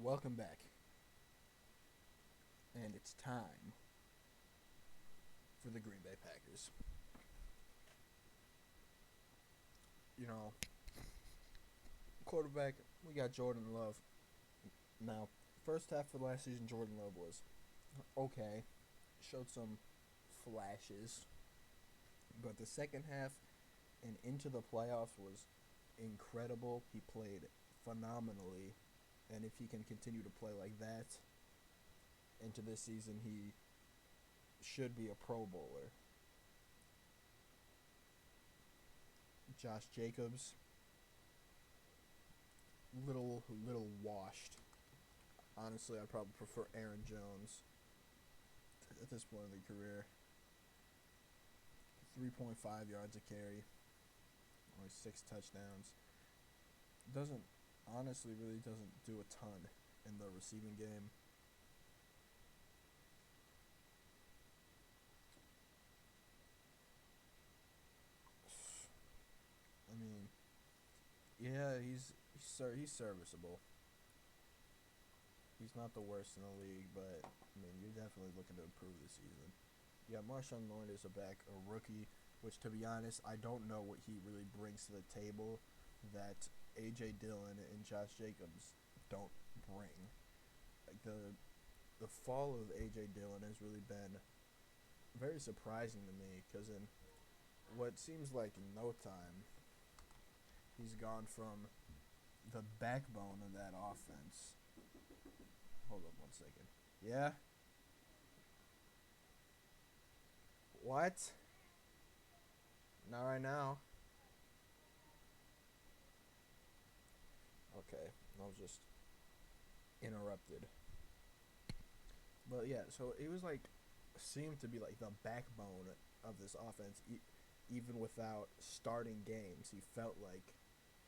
Welcome back. And it's time for the Green Bay Packers. You know, quarterback, we got Jordan Love. Now, first half of last season, Jordan Love was okay. Showed some flashes. But the second half and into the playoffs was incredible. He played phenomenally. And if he can continue to play like that into this season, he should be a Pro Bowler. Josh Jacobs, little washed. Honestly, I'd probably prefer Aaron Jones at this point in the career. 3.5 yards a carry, only 6 touchdowns. Doesn't honestly really doesn't do a ton in the receiving game. I mean, yeah, he's serviceable. He's not the worst in the league, but I mean, you're definitely looking to improve this season. Yeah, Marshawn Lynch is a rookie, which to be honest, I don't know what he really brings to the table that AJ Dillon and Josh Jacobs don't bring. Like the fall of AJ Dillon has really been very surprising to me because in what seems like no time, he's gone from the backbone of that offense. Hold up 1 second. Yeah. What? Not right now. Okay, I was just interrupted. But yeah, so it was like seemed to be like the backbone of this offense, even without starting games. He felt like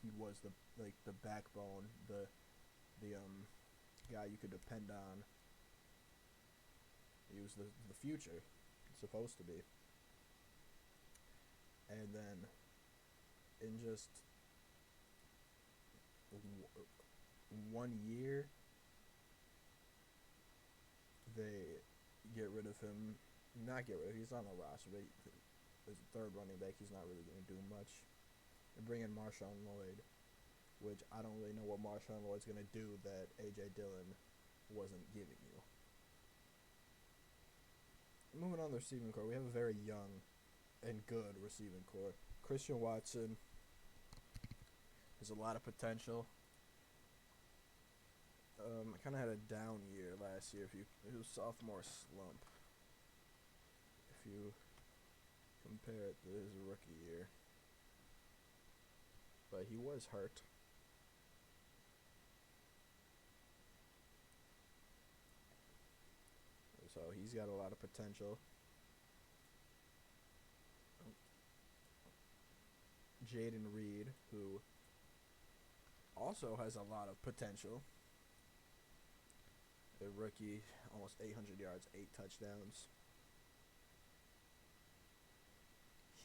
he was the backbone, the guy you could depend on. He was the future, supposed to be. And then in just 1 year, they get rid of him. Not get rid of him. He's on the roster, but as a third running back, he's not really going to do much. And bring in Marshawn Lloyd, which I don't really know what Marshawn Lloyd's going to do that A.J. Dillon wasn't giving you. Moving on to the receiving core, we have a very young and good receiving core. Christian Watson has a lot of potential. I kind of had a down year last year. It was sophomore slump. If you compare it to his rookie year, but he was hurt. So he's got a lot of potential. Jaden Reed, who also has a lot of potential. A rookie, almost 800 yards, 8 touchdowns.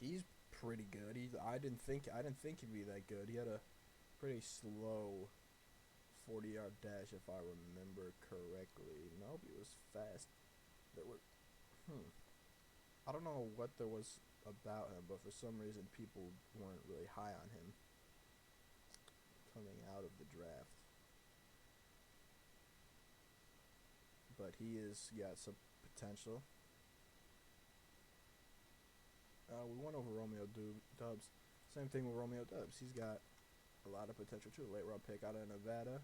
He's pretty good. I didn't think he'd be that good. He had a pretty slow 40-yard dash, if I remember correctly. Nope, he was fast. There was, I don't know what there was about him, but for some reason people weren't really high on him coming out of the draft. But he has got some potential. We went over Romeo Dubs. Same thing with Romeo Dubs. He's got a lot of potential too. Late round pick out of Nevada.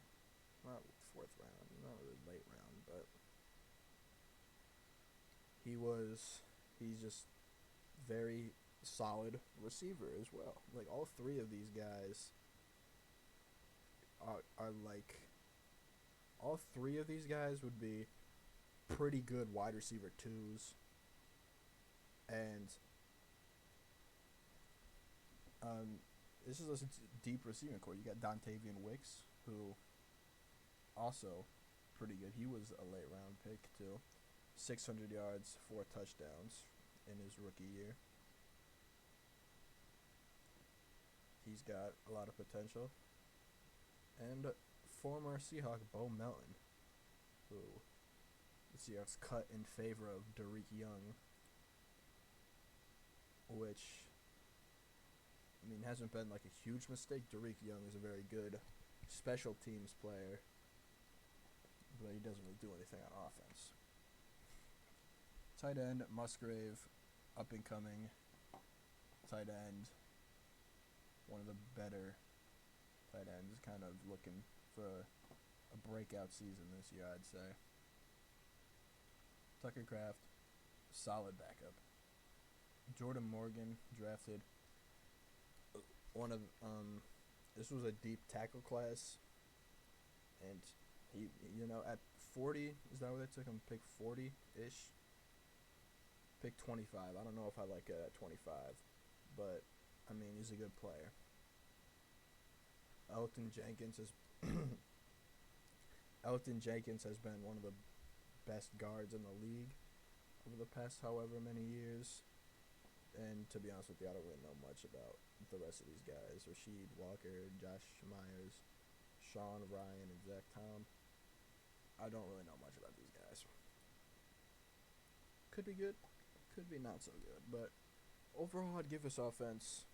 Not fourth round, not really late round, but he's just very solid receiver as well. Like all three of these guys are like all three of these guys would be pretty good wide receiver twos. And this is a deep receiving core. You got Dontavian Wicks, who also pretty good. He was a late round pick too. 600 yards, 4 touchdowns in his rookie year. He's got a lot of potential. And former Seahawk Bo Melton, who the Seahawks cut in favor of Derek Young, which, I mean, hasn't been like a huge mistake. Derek Young is a very good special teams player, but he doesn't really do anything on offense. Tight end, Musgrave, up and coming tight end, one of the better tight ends, kind of looking for a breakout season this year, I'd say. Tucker Kraft, solid backup. Jordan Morgan, drafted one of, this was a deep tackle class, and he, at 40, is that what they took him? Pick 40-ish? Pick 25. I don't know if I like it at 25, but, I mean, he's a good player. Elton Jenkins has been one of the best guards in the league over the past however many years. And to be honest with you, I don't really know much about the rest of these guys. Rasheed Walker, Josh Myers, Sean Ryan, and Zach Tom. I don't really know much about these guys. Could be good, could be not so good. But overall, I'd give this offense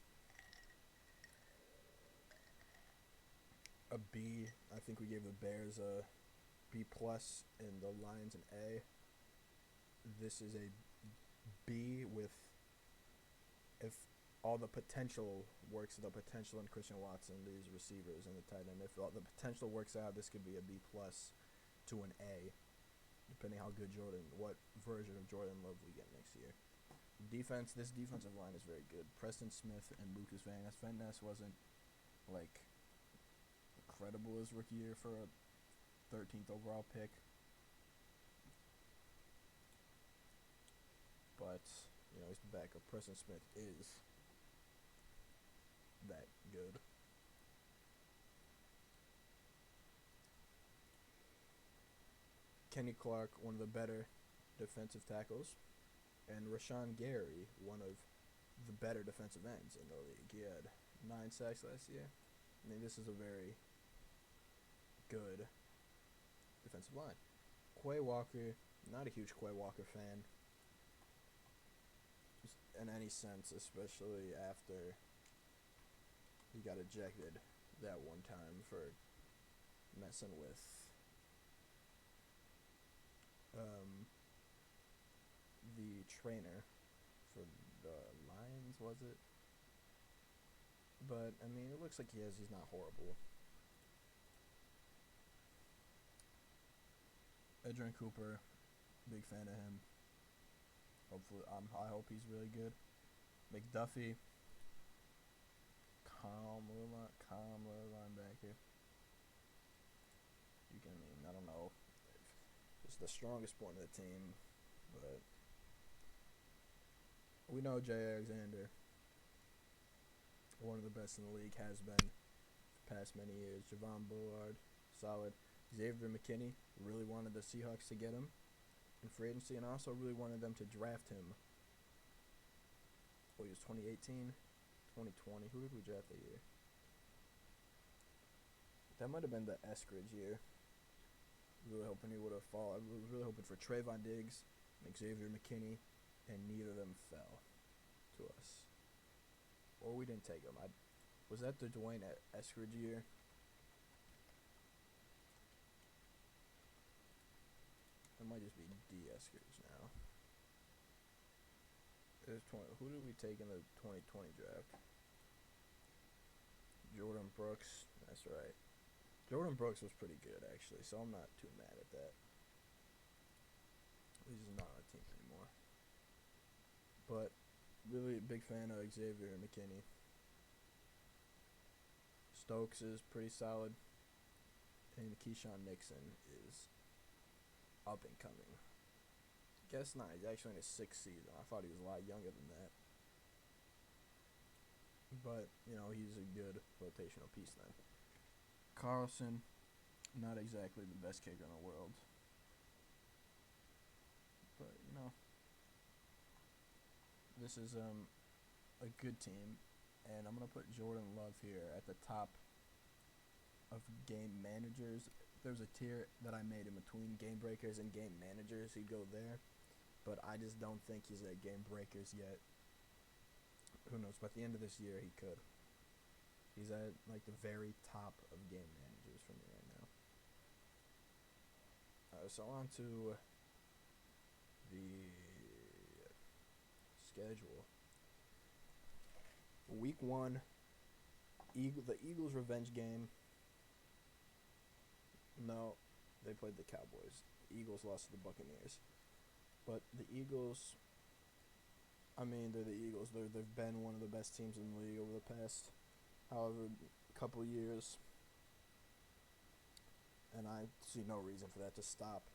a B. I think we gave the Bears a B+, and the Lions an A. This is a B with, if all the potential works, the potential in Christian Watson, these receivers, and the tight end, if all the potential works out, this could be a B+ to an A, depending how good what version of Jordan Love we get next year. Defense, this defensive line is very good. Preston Smith and Lucas Van Ness. Van Ness wasn't, like, incredible his rookie year for a 13th overall pick. But, he's the backup. Preston Smith is that good. Kenny Clark, one of the better defensive tackles. And Rashawn Gary, one of the better defensive ends in the league. He had 9 sacks last year. I mean, this is a very good defensive line. Quay Walker, not a huge Quay Walker fan in any sense, especially after he got ejected that one time for messing with the trainer for the Lions, was it? But, I mean, it looks like he's not horrible. Adrian Cooper, big fan of him. Hopefully, I hope he's really good. McDuffie, calmer linebacker. I don't know if it's the strongest point of the team, but we know Jay Alexander, one of the best in the league, has been the past many years. Javon Bullard, solid. Xavier McKinney, really wanted the Seahawks to get him in free agency, and also really wanted them to draft him. He was 2018, 2020. Who did we draft that year? That might have been the Eskridge year. Really hoping he would have fallen. I was really hoping for Trayvon Diggs and Xavier McKinney, and neither of them fell to us. Or we didn't take him. Was that the Dwayne Eskridge year? It might just be D. Eskridge now. Who did we take in the 2020 draft? Jordan Brooks. That's right. Jordan Brooks was pretty good, actually, so I'm not too mad at that. He's just not on the team anymore. But really a big fan of Xavier McKinney. Stokes is pretty solid. And Keyshawn Nixon is up and coming. Guess not. He's actually in his 6th season. I thought he was a lot younger than that. But, he's a good rotational piece then. Carlson, not exactly the best kicker in the world. But, this is a good team. And I'm going to put Jordan Love here at the top of game managers. There's a tier that I made in between game breakers and game managers. He'd go there, but I just don't think he's at game breakers yet. Who knows? By the end of this year, he could. He's at like the very top of game managers for me right now. So on to the schedule. Week 1, the Eagles' revenge game. No, they played the Cowboys. The Eagles lost to the Buccaneers. But the Eagles, I mean, they're the Eagles. They've been one of the best teams in the league over the past, however, couple years. And I see no reason for that to stop.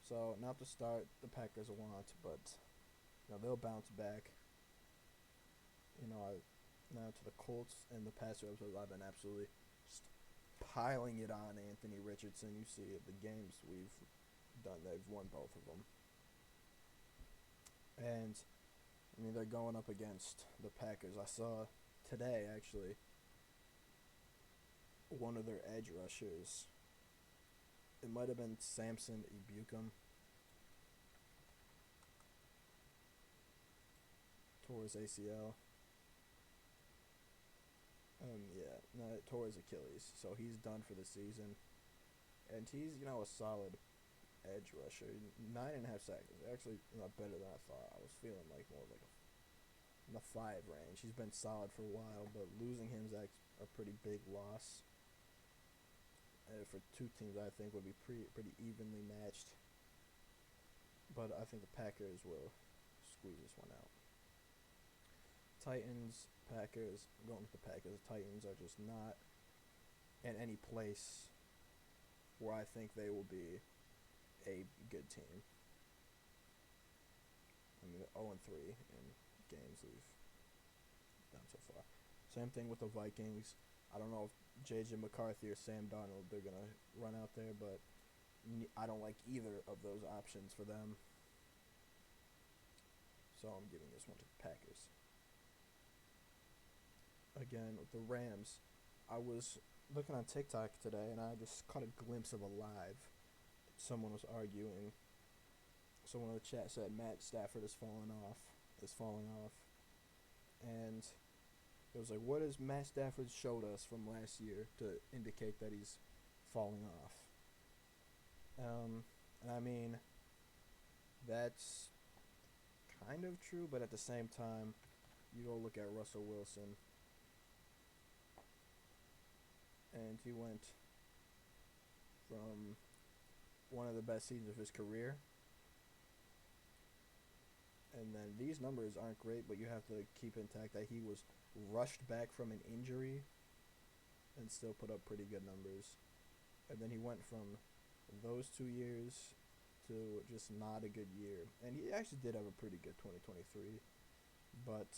So, not to start the Packers want, but they'll bounce back. Now to the Colts and the passer episodes, I've been absolutely just piling it on Anthony Richardson. You see it, the games we've done, they've won both of them. And, they're going up against the Packers. I saw today, actually, one of their edge rushers. It might have been Samson Ebukam. Tore his ACL. Tore his Achilles. So he's done for the season. And he's, a solid edge rusher. 9.5 sacks. Actually, better than I thought. I was feeling like more like in the 5 range. He's been solid for a while, but losing him is a pretty big loss. For two teams, I think would be pretty evenly matched. But I think the Packers will squeeze this one out. Titans, Packers. I'm going with the Packers. The Titans are just not in any place where I think they will be a good team. 0-3 in games we've done so far. Same thing with the Vikings. I don't know if J.J. McCarthy or Sam Darnold, they're going to run out there, but I don't like either of those options for them. So I'm giving this one to the Packers. Again, with the Rams, I was looking on TikTok today, and I just caught a glimpse of a live. Someone was arguing. Someone in the chat said Matt Stafford is falling off. And it was like, what has Matt Stafford showed us from last year to indicate that he's falling off? And that's kind of true, but at the same time, you go look at Russell Wilson, and he went from one of the best seasons of his career. And then these numbers aren't great, but you have to keep intact that he was rushed back from an injury and still put up pretty good numbers. And then he went from those 2 years to just not a good year. And he actually did have a pretty good 2023, but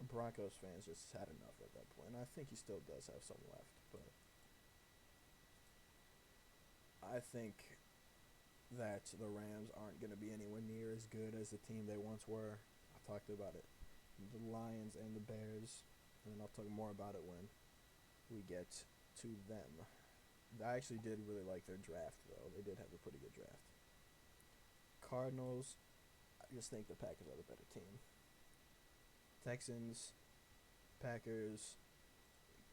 Broncos fans just had enough at that point. And I think he still does have some left, but I think that the Rams aren't going to be anywhere near as good as the team they once were. I talked about it. The Lions and the Bears, and then I'll talk more about it when we get to them. I actually did really like their draft, though. They did have a pretty good draft. Cardinals, I just think the Packers are the better team. Texans, Packers,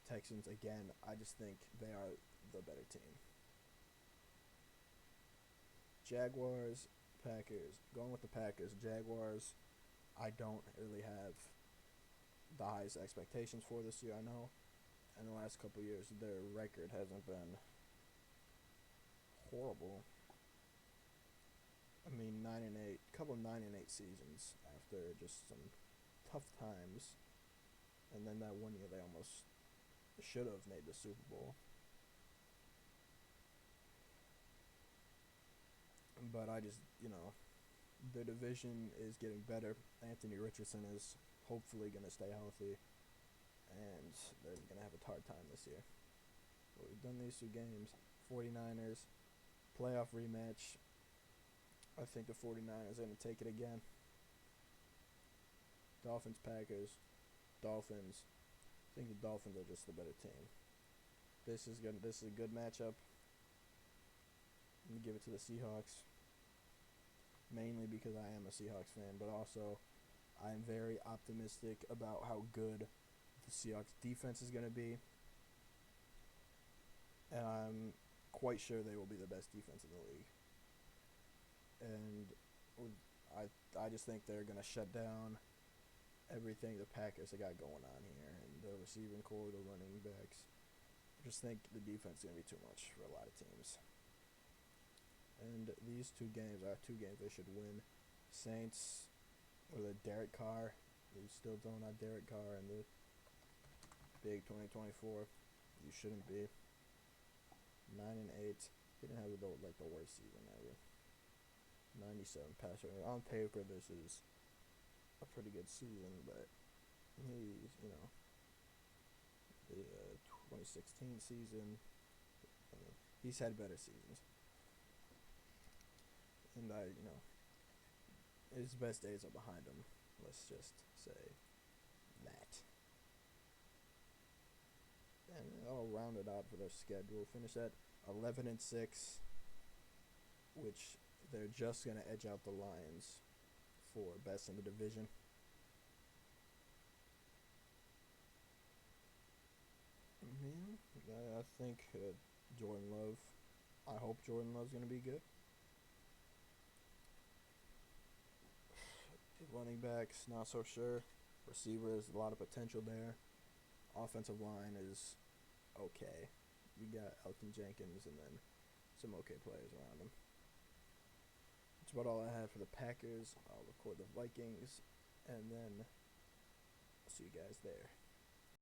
Texans, again, I just think they are the better team. Jaguars, Packers. Going with the Packers. Jaguars, I don't really have the highest expectations for this year. I know in the last couple of years their record hasn't been horrible. 9-8, couple of 9-8 seasons after just some tough times, and then that one year they almost should have made the Super Bowl. But I just, their division is getting better. Anthony Richardson is hopefully going to stay healthy, and they're going to have a hard time this year. But we've done these 2 games. 49ers, playoff rematch. I think the 49ers are going to take it again. Dolphins, Packers, Dolphins. I think the Dolphins are just the better team. This is a good matchup. I'm gonna give it to the Seahawks, mainly because I am a Seahawks fan, but also I am very optimistic about how good the Seahawks defense is gonna be, and I'm quite sure they will be the best defense in the league. And I just think they're gonna shut down everything the Packers have got going on here, and the receiving core, the running backs. I just think the defense is gonna be too much for a lot of teams. And these two games are two games they should win. Saints with a Derek Carr. You still throwing out Derek Carr in the big 2024. You shouldn't be. 9-8. He didn't have the worst season ever. 97 passer. On paper, this is a pretty good season, but he's the 2016 season. He's had better seasons, and his best days are behind him. Let's just say that. And I'll round it out for their schedule. Finish at 11-6, which they're just gonna edge out the Lions for best in the division. I think Jordan Love. I hope Jordan Love's gonna be good. Running backs, not so sure. Receivers, a lot of potential there. Offensive line is okay. You got Elton Jenkins and then some okay players around him. That's about all I have for the Packers. I'll record the Vikings, and then I'll see you guys there.